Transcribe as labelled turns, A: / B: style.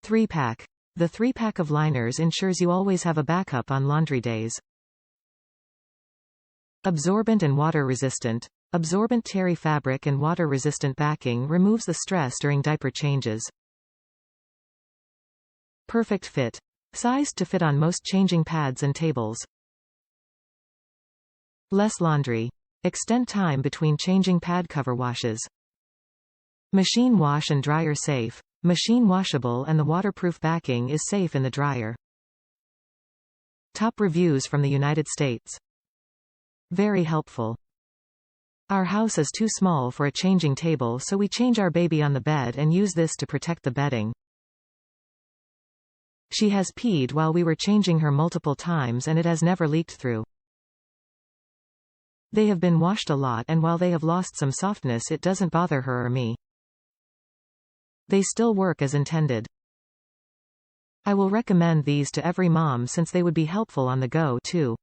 A: 3-pack. The 3-pack of liners ensures you always have a backup on laundry days. Absorbent and water-resistant. Absorbent terry fabric and water-resistant backing removes the stress during diaper changes. Perfect fit. Sized to fit on most changing pads and tables. Less laundry. Extend time between changing pad cover washes. Machine wash and dryer safe. Machine washable and the waterproof backing is safe in the dryer. Top reviews from the United States. Very helpful. Our house is too small for a changing table, so we change our baby on the bed and use this to protect the bedding. She has peed while we were changing her multiple times and it has never leaked through. They have been washed a lot and while they have lost some softness it doesn't bother her or me. They still work as intended. I will recommend these to every mom since they would be helpful on the go too.